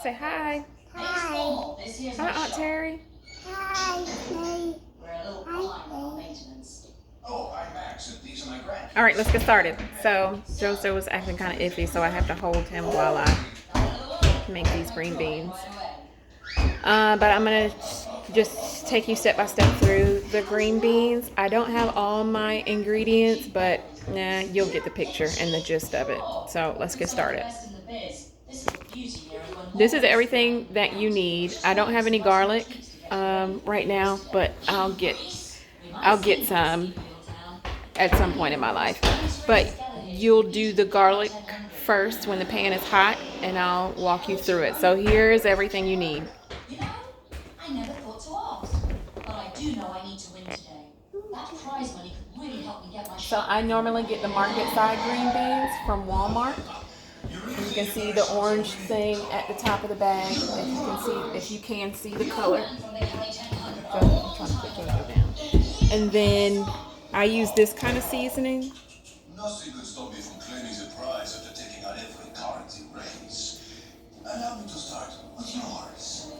Say hi. Hi. Hi, Aunt Terry. Hi. Hi. All right, let's get started. So Joseph was acting kind of iffy, so I have to hold him while I make these green beans. But I'm gonna just take you step by step through the green beans. I don't have all my ingredients, but you'll get the picture and the gist of it. So let's get started. This is everything that you need. I don't have any garlic right now, but I'll get some at some point in my life. But you'll do the garlic first when the pan is hot, and I'll walk you through it. So here's everything you need. You know, I never thought to ask, but I do know I need to win today. That prize money could really help me get my So shot. I normally get the market side green beans from Walmart. And you can see the orange thing at the top of the bag. If you can see the color. So I'm trying to put Jojo down. And then I use this kind of seasoning. Nothing could stop me from claiming the prize after taking out every currency race. Allow me to start with yours.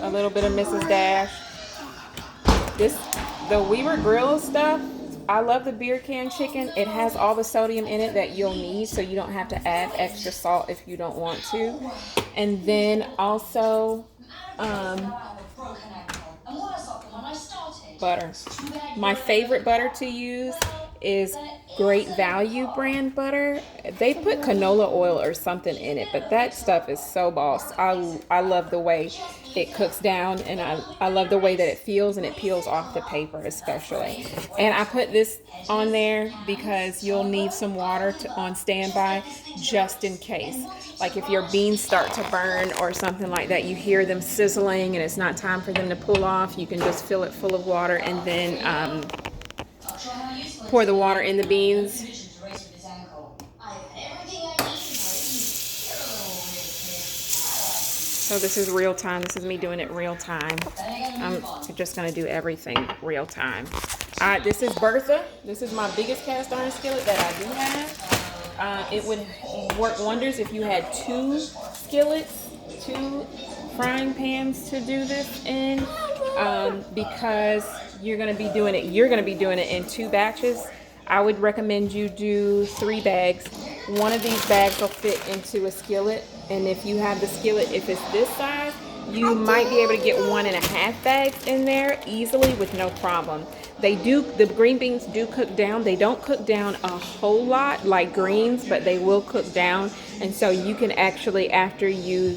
A little bit of Mrs. Dash. This, the Weaver Grill stuff, I love the beer can chicken. It has all the sodium in it that you'll need, so you don't have to add extra salt if you don't want to. And then also butter. My favorite butter to use is Great Value brand butter. They put canola oil or something in it, but that stuff is so boss. I love the way it cooks down, and I love the way that it feels, and it peels off the paper especially. And I put this on there because you'll need some water on standby just in case. Like if your beans start to burn or something like that, you hear them sizzling and it's not time for them to pull off, you can just fill it full of water and then pour the water in the beans. So this is real time. This is me doing it real time. I'm just gonna do everything real time. This is Bertha. This is my biggest cast iron skillet that I do have. It would work wonders if you had two skillets, two frying pans to do this in, because you're gonna be doing it. You're gonna be doing it in two batches. I would recommend you do 3 bags. One of these bags will fit into a skillet, and if you have the skillet, if it's this size, you might be able to get 1.5 bags in there easily with no problem. The green beans do cook down. They don't cook down a whole lot like greens, but they will cook down. And so you can actually, after you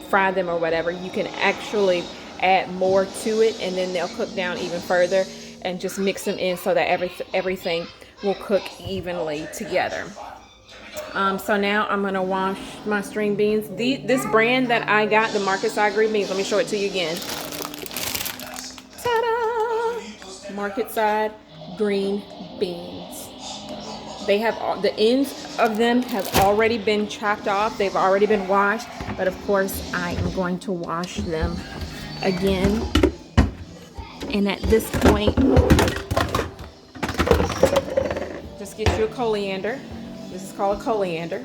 fry them or whatever, you can actually add more to it, and then they'll cook down even further, and just mix them in so that everything will cook evenly together. So now I'm gonna wash my string beans. This brand that I got, the Market Side green beans, let me show it to you again. Ta-da! Market Side green beans. They have the ends of them have already been chopped off. They've already been washed, but of course I am going to wash them again. And at this point, just get you a coriander. This is called a coriander.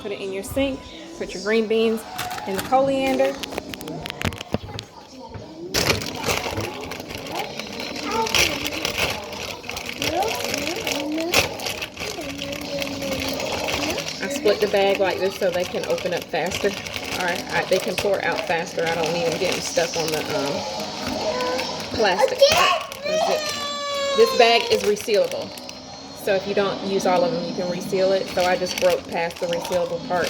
Put it in your sink. Put your green beans in the coriander. I split the bag like this so they can open up faster. Alright, they can pour out faster. I don't need them getting stuck on the plastic part. This bag is resealable. So if you don't use all of them, you can reseal it. So I just broke past the resealable part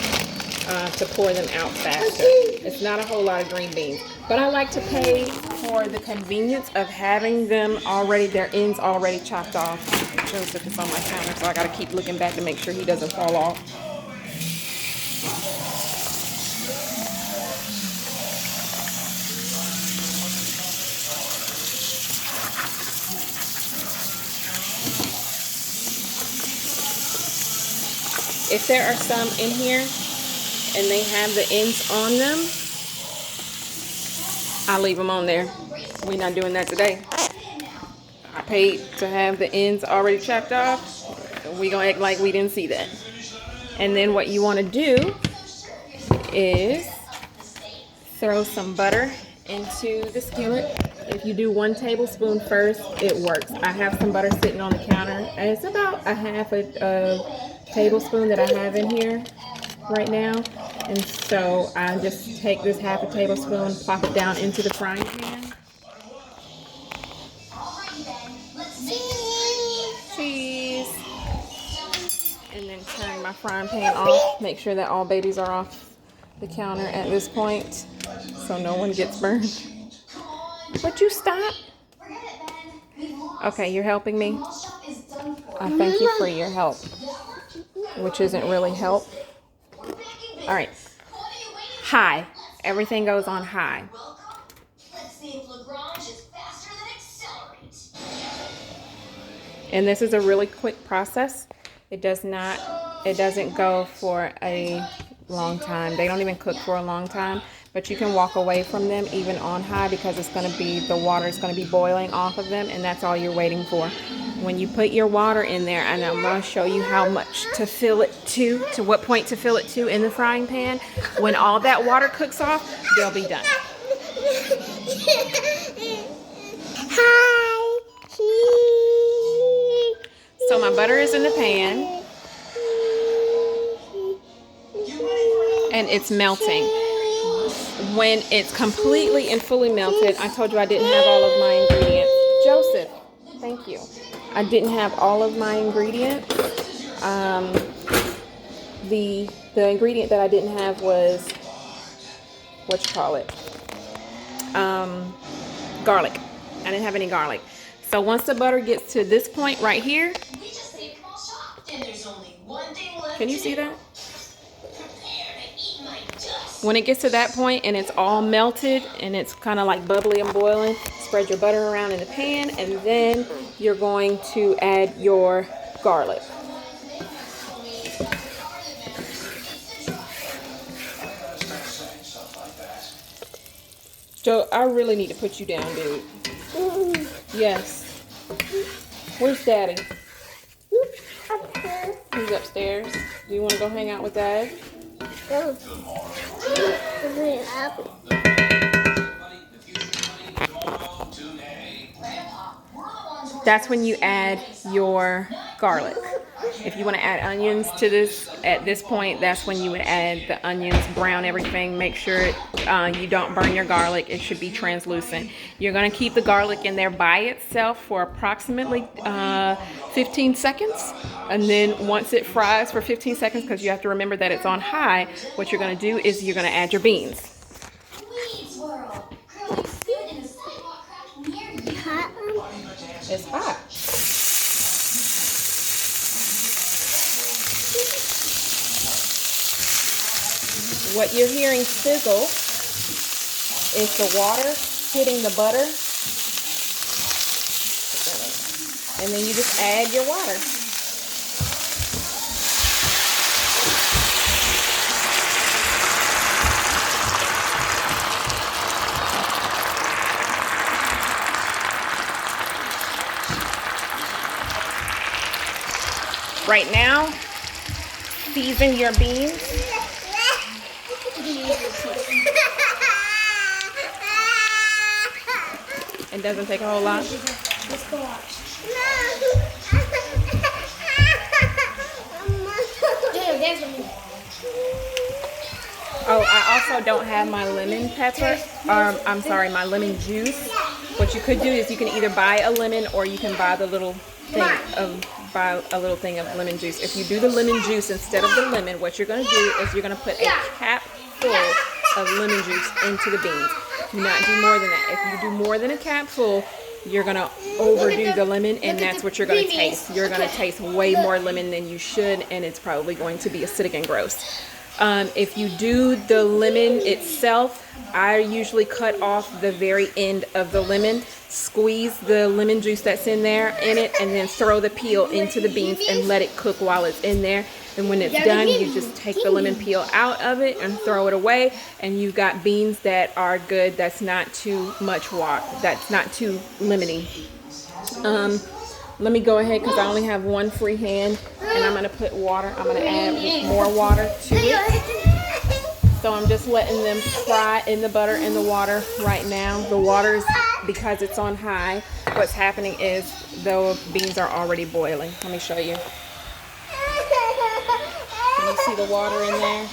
to pour them out faster. It's not a whole lot of green beans. But I like to pay for the convenience of having them already, their ends already chopped off. Joseph is on my counter, so I gotta keep looking back to make sure he doesn't fall off. If there are some in here and they have the ends on them, I leave them on there. We're not doing that today. paid to have the ends already chopped off. We gonna act like we didn't see that. And then what you want to do is throw some butter into the skillet. If you do 1 tablespoon first, it works. I have some butter sitting on the counter, and it's about a half a tablespoon that I have in here right now. And so I just take this half a tablespoon, plop it down into the frying pan. Cheese. And then turn my frying pan off. Make sure that all babies are off the counter at this point so no one gets burned. Would you stop? Okay, you're helping me. I thank you for your help, which isn't really help. All right. High. Everything goes on high. And this is a really quick process. It doesn't go for a long time. They don't even cook for a long time, but you can walk away from them even on high because the water is going to be boiling off of them, and that's all you're waiting for. When you put your water in there, and I'm going to show you how much to fill it to what point to fill it to in the frying pan. When all that water cooks off, they'll be done. Hi. So my butter is in the pan, and it's melting. When it's completely and fully melted, I told you I didn't have all of my ingredients. Joseph, thank you. I didn't have all of my ingredients. The ingredient that I didn't have was, garlic. I didn't have any garlic. So once the butter gets to this point right here, can you see that? When it gets to that point and it's all melted and it's kind of like bubbly and boiling, spread your butter around in the pan, and then you're going to add your garlic. Joe, I really need to put you down, dude. Yes. Where's Daddy? He's upstairs. Do you want to go hang out with Dad? That's when you add your garlic. If you want to add onions to this at this point, that's when you would add the onions, brown everything. Make sure you don't burn your garlic. It should be translucent. You're going to keep the garlic in there by itself for approximately 15 seconds. And then once it fries for 15 seconds, because you have to remember that it's on high, what you're going to do is you're going to add your beans. It's hot. What you're hearing sizzle is the water hitting the butter. And then you just add your water. Right now, season your beans. It doesn't take a whole lot. Let's go watch. Oh, I also don't have my lemon pepper. I'm sorry, my lemon juice. What you could do is you can either buy a lemon or you can buy the little thing of lemon juice. If you do the lemon juice instead of the lemon, what you're going to do is you're going to put a cap full of lemon juice into the beans. Do not do more than that. If you do more than a cap full, you're going to overdo the lemon, and that's what you're going to taste. You're going to taste way more lemon than you should, and it's probably going to be acidic and gross. If you do the lemon itself, I usually cut off the very end of the lemon, squeeze the lemon juice that's in it, and then throw the peel into the beans and let it cook while it's in there. And when it's done, you just take the lemon peel out of it and throw it away, and you've got beans that are good. That's not too much water. That's not too lemony. Let me go ahead because I only have one free hand, and I'm going to put water. I'm going to add more water to it. So I'm just letting them fry in the butter and the water right now. The water is, because it's on high, what's happening is the beans are already boiling. Let me show you. Can you see the water in there?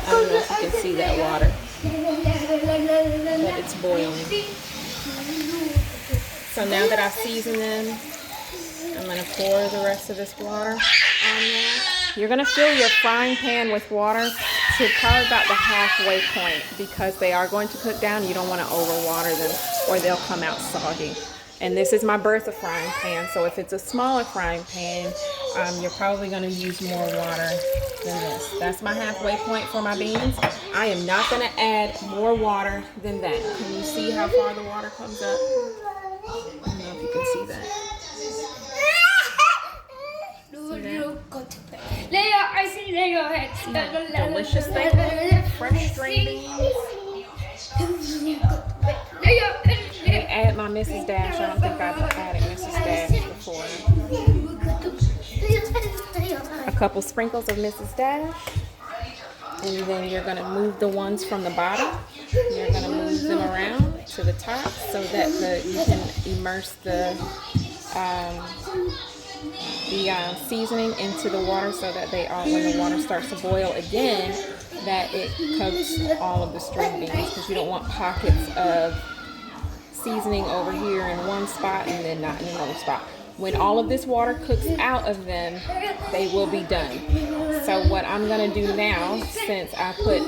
I don't know if you can see that water, but it's boiling. So now that I've seasoned them, I'm going to pour the rest of this water on there. You're going to fill your frying pan with water to probably about the halfway point because they are going to cook down. You don't want to overwater them or they'll come out soggy. And this is my Bertha frying pan, so if it's a smaller frying pan, you're probably going to use more water than this. That's my halfway point for my beans. I am not going to add more water than that. Can you see how far the water comes up? I don't know if you can see that. Delicious thing, fresh string beans. Add my Mrs. Dash. I don't think I've added Mrs. Dash before. A couple sprinkles of Mrs. Dash. And then you're going to move the ones from the bottom. You're going to move them around to the top so that you can immerse the seasoning into the water so that when the water starts to boil again, that it cooks all of the string beans, because you don't want pockets of seasoning over here in one spot and then not in another spot. When all of this water cooks out of them, they will be done. So what I'm going to do now, since I put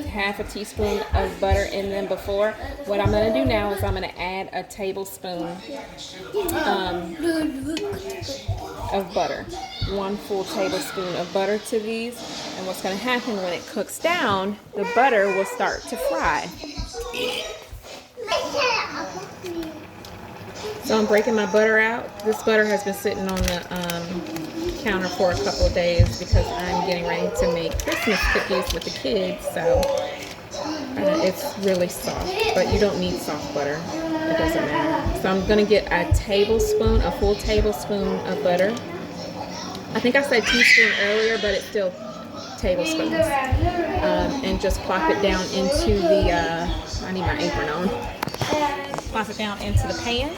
half a teaspoon of butter in them before, what I'm going to do now is I'm going to add a tablespoon of butter. 1 full tablespoon of butter to these. And what's going to happen when it cooks down, the butter will start to fry. So I'm breaking my butter out. This butter has been sitting on the counter for a couple of days because I'm getting ready to make Christmas cookies with the kids. So it's really soft, but you don't need soft butter. It doesn't matter. So I'm going to get a full tablespoon of butter. I think I said teaspoon earlier, but it's still tablespoons. And just plop it down into the, I need my apron on. Plop it down into the pan,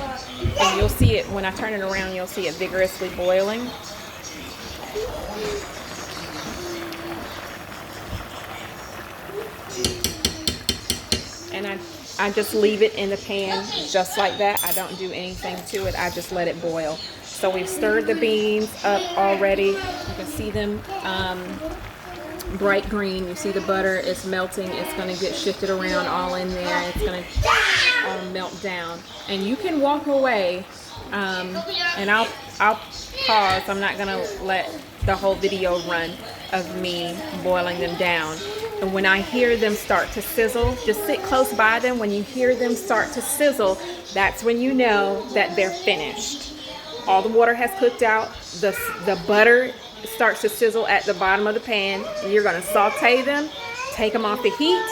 and you'll see it when I turn it around. You'll see it vigorously boiling. And I just leave it in the pan just like that. I don't do anything to it. I just let it boil. So we've stirred the beans up already. You can see them bright green. You see the butter is melting. It's going to get shifted around all in there. It's going to melt down. And you can walk away, and I'll pause. I'm not going to let the whole video run of me boiling them down. And when I hear them start to sizzle, just sit close by them. When you hear them start to sizzle, that's when you know that they're finished. All the water has cooked out. The butter starts to sizzle at the bottom of the pan. You're going to saute them, take them off the heat,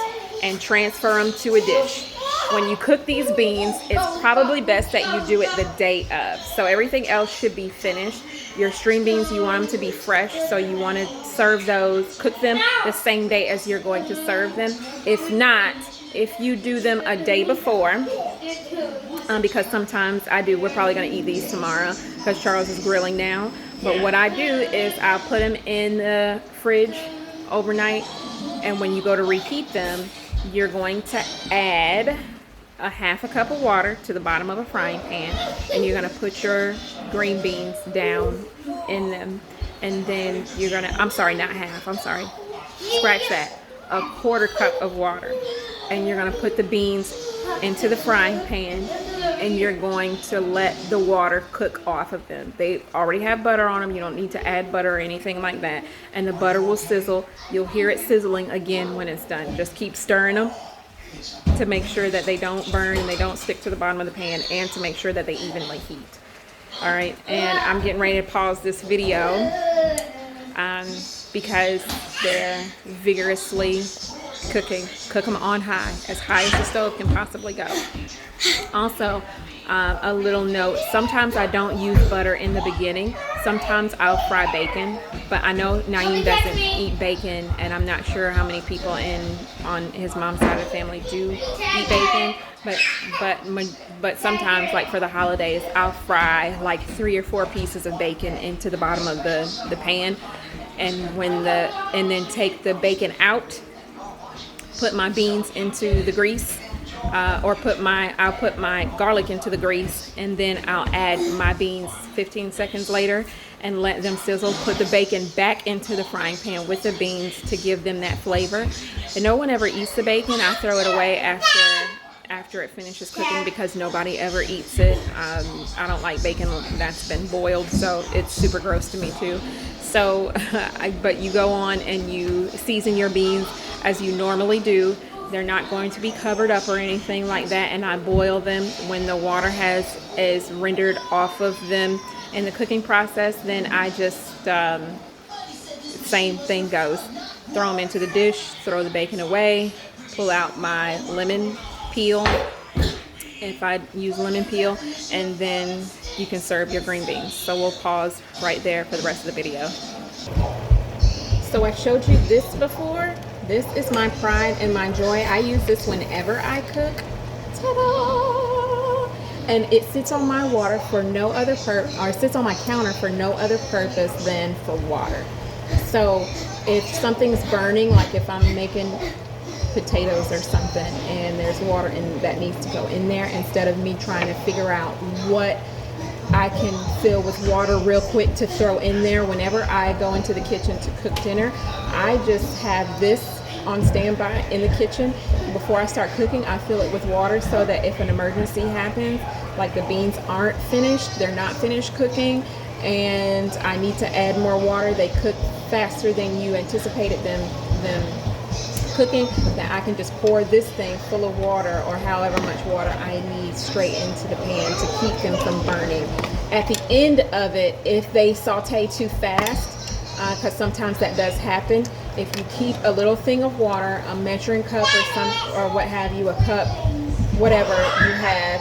and transfer them to a dish. When you cook these beans, it's probably best that you do it the day of. So everything else should be finished. Your string beans, you want them to be fresh, so you want to serve those, cook them the same day as you're going to serve them. If not, if you do them a day before, because sometimes we're probably going to eat these tomorrow because Charles is grilling now. But what I do is I'll put them in the fridge overnight, and when you go to reheat them, you're going to add a half a cup of water to the bottom of a frying pan, and you're going to put your green beans down in them, and then you're going to, I'm sorry, not half, I'm sorry, scratch that, a quarter cup of water, and you're going to put the beans into the frying pan, and you're going to let the water cook off of them. They already have butter on them. You don't need to add butter or anything like that. And the butter will sizzle. You'll hear it sizzling again when it's done. Just keep stirring them to make sure that they don't burn, they don't stick to the bottom of the pan, and to make sure that they evenly heat. All right, and I'm getting ready to pause this video because they're vigorously cooking. Cook them on high, as high as the stove can possibly go. Also, a little note, sometimes I don't use butter in the beginning. Sometimes I'll fry bacon, but I know Naeem doesn't eat bacon, and I'm not sure how many people on his mom's side of the family do eat bacon. But sometimes, like for the holidays, I'll fry like 3 or 4 pieces of bacon into the bottom of the pan, and then take the bacon out, put my beans into the grease, or I'll put my garlic into the grease, and then I'll add my beans 15 seconds later and let them sizzle. Put the bacon back into the frying pan with the beans to give them that flavor. And no one ever eats the bacon. I throw it away after it finishes cooking because nobody ever eats it. I don't like bacon that's been boiled, so it's super gross to me too. So, but you go on and you season your beans as you normally do. They're not going to be covered up or anything like that, and I boil them. When the water is rendered off of them in the cooking process, then I just, same thing goes. Throw them into the dish, throw the bacon away, pull out my lemon peel, if I use lemon peel, and then you can serve your green beans. So we'll pause right there for the rest of the video. So I showed you this before. This is my pride and my joy. I use this whenever I cook. Ta-da! And it sits on my water for no other sits on my counter for no other purpose than for water. So if something's burning, like if I'm making potatoes or something and there's water that needs to go in there, instead of me trying to figure out what I can fill with water real quick to throw in there whenever I go into the kitchen to cook dinner, I just have this on standby in the kitchen. Before I start cooking, I fill it with water so that if an emergency happens, like the beans aren't finished, they're not finished cooking, and I need to add more water, they cook faster than you anticipated them cooking, that I can just pour this thing full of water, or however much water I need, straight into the pan to keep them from burning. At the end of it, if they saute too fast, because sometimes that does happen, if you keep a little thing of water, a measuring cup or what have you, a cup, whatever you have,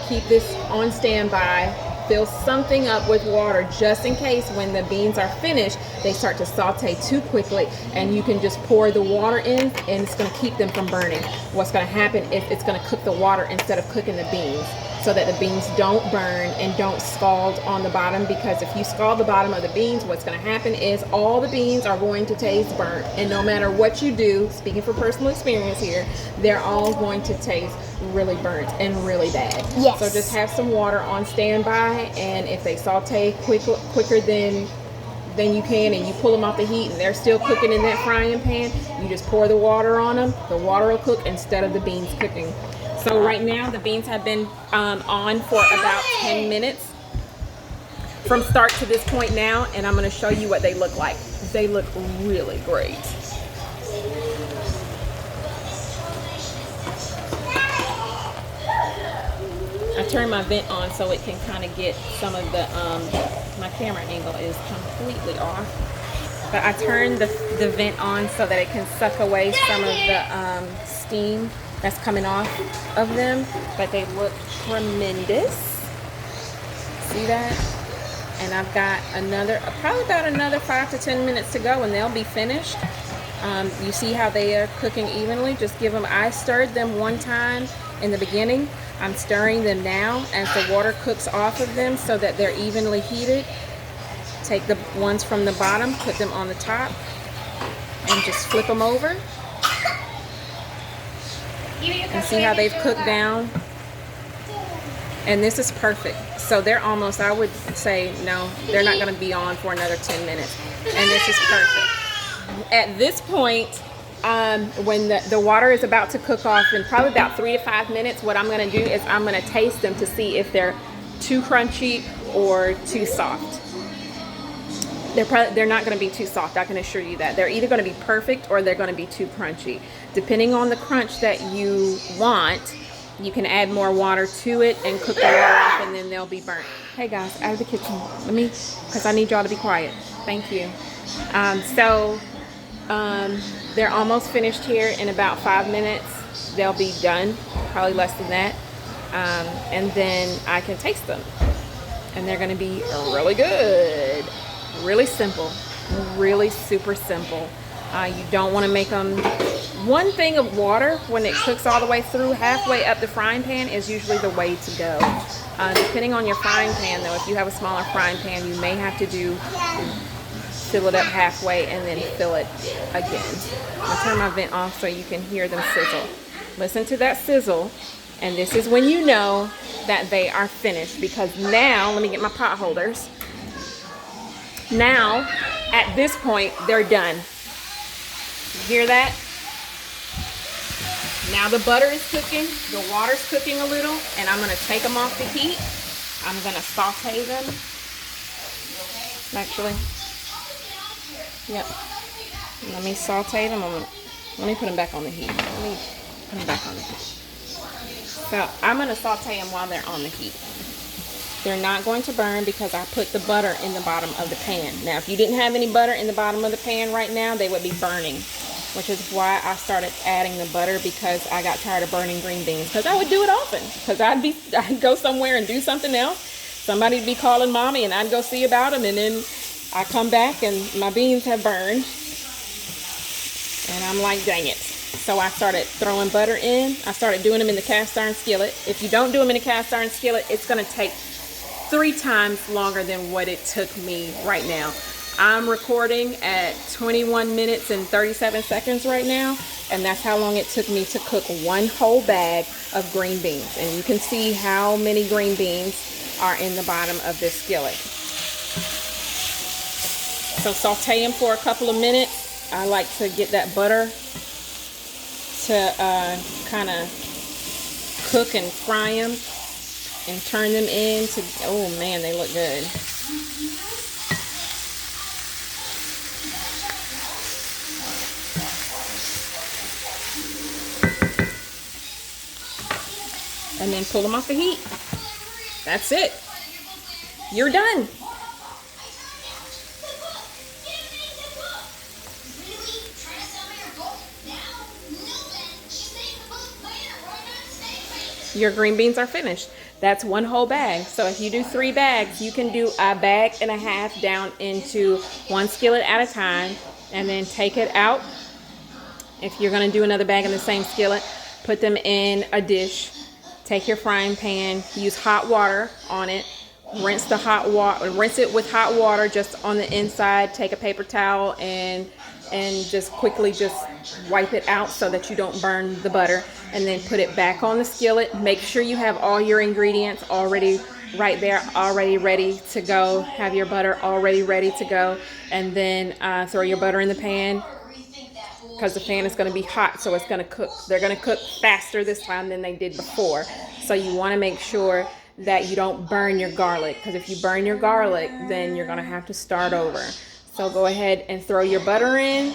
keep this on standby. Fill something up with water just in case when the beans are finished they start to saute too quickly, and you can just pour the water in and it's going to keep them from burning. What's going to happen is it's going to cook the water instead of cooking the beans, so that the beans don't burn and don't scald on the bottom, because if you scald the bottom of the beans, what's going to happen is all the beans are going to taste burnt, and no matter what you do, speaking from personal experience here, they're all going to taste really burnt and really bad. Yes. So just have some water on standby, and if they saute quicker than you can, and you pull them off the heat and they're still cooking in that frying pan, you just pour the water on them. The water will cook instead of the beans cooking. So right now the beans have been on for about 10 minutes from start to this point now, and I'm going to show you what they look like. They look really great. I turned my vent on so it can kind of get some of the, my camera angle is completely off. But I turned the vent on so that it can suck away some of the steam that's coming off of them. But they look tremendous. See that? And I've got probably about another 5 to 10 minutes to go and they'll be finished. You see how they are cooking evenly? Just give them, I stirred them one time in the beginning. I'm stirring them now as the water cooks off of them so that they're evenly heated. Take the ones from the bottom, put them on the top, and just flip them over. And see how they've cooked down? And this is perfect. So they're almost, I would say, no, they're not going to be on for another 10 minutes. And this is perfect. At this point, when the water is about to cook off in probably about 3 to 5 minutes, what I'm going to do is I'm going to taste them to see if they're too crunchy or too soft. They're not going to be too soft, I can assure you that. They're either going to be perfect or they're going to be too crunchy. Depending on the crunch that you want, you can add more water to it and cook the water off, and then they'll be burnt. Hey guys, out of the kitchen. Because I need y'all to be quiet. Thank you. They're almost finished here. In about 5 minutes, they'll be done, probably less than that. And then I can taste them. And they're gonna be really good. Really simple, really super simple. You don't wanna make them, 1 thing of water when it cooks all the way through, halfway up the frying pan is usually the way to go. Depending on your frying pan though, if you have a smaller frying pan, you may have to fill it up halfway and then fill it again. I'll turn my vent off so you can hear them sizzle. Listen to that sizzle, and this is when you know that they are finished, because now, let me get my pot holders. Now, at this point, they're done. You hear that? Now the butter is cooking, the water's cooking a little, and I'm gonna take them off the heat. I'm gonna saute them. Actually, yep. Let me saute them. Let me put them back on the heat. Let me put them back on the heat. So I'm gonna saute them while they're on the heat. They're not going to burn because I put the butter in the bottom of the pan. Now, if you didn't have any butter in the bottom of the pan right now, they would be burning, which is why I started adding the butter, because I got tired of burning green beans. Because I would do it often, because I'd go somewhere and do something else. Somebody'd be calling mommy and I'd go see about them, and then I come back and my beans have burned. And I'm like, dang it. So I started throwing butter in. I started doing them in the cast iron skillet. If you don't do them in a cast iron skillet, it's gonna take 3 times longer than what it took me right now. I'm recording at 21 minutes and 37 seconds right now, and that's how long it took me to cook 1 whole bag of green beans. And you can see how many green beans are in the bottom of this skillet. So saute them for a couple of minutes. I like to get that butter to kind of cook and fry them and turn them into, oh man, they look good. And then pull them off the heat. That's it. You're done. Your green beans are finished. That's 1 whole bag. So if you do 3 bags, you can do a bag and a half down into 1 skillet at a time, and then take it out. If you're gonna do another bag in the same skillet, put them in a dish. Take your frying pan, use hot water on it, rinse it with hot water just on the inside. Take a paper towel and just quickly just wipe it out so that you don't burn the butter, and then put it back on the skillet. Make sure you have all your ingredients already right there, already ready to go. Have your butter already ready to go, and then throw your butter in the pan, because the pan is going to be hot, so it's going to cook. They're going to cook faster this time than they did before. So you want to make sure that you don't burn your garlic, because if you burn your garlic, then you're going to have to start over. So go ahead and throw your butter in.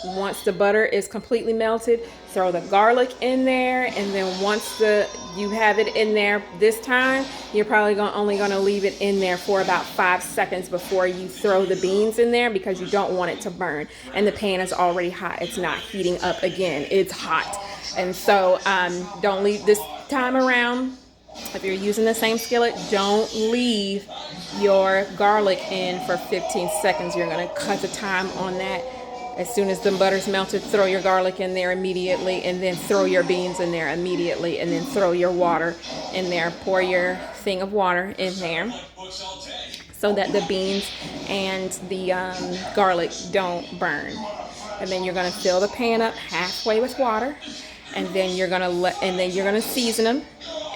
Once the butter is completely melted, throw the garlic in there, and then once you have it in there this time, you're probably only going to leave it in there for about 5 seconds before you throw the beans in there, because you don't want it to burn. And the pan is already hot. It's not heating up again. It's hot. And so don't leave this time around. If you're using the same skillet, don't leave your garlic in for 15 seconds. You're going to cut the time on that. As soon as the butter's melted, throw your garlic in there immediately, and then throw your beans in there immediately, and then throw your water in there. Pour your thing of water in there so that the beans and the garlic don't burn. And then you're going to fill the pan up halfway with water, and then you're going to season them,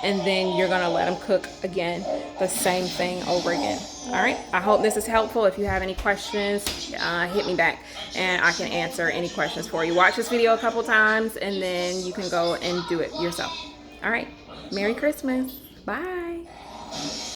and then you're going to let them cook again, the same thing over again. All right, I hope this is helpful. If you have any questions, hit me back and I can answer any questions for you. Watch this video a couple times, and then you can go and do it yourself. All right, Merry Christmas. Bye.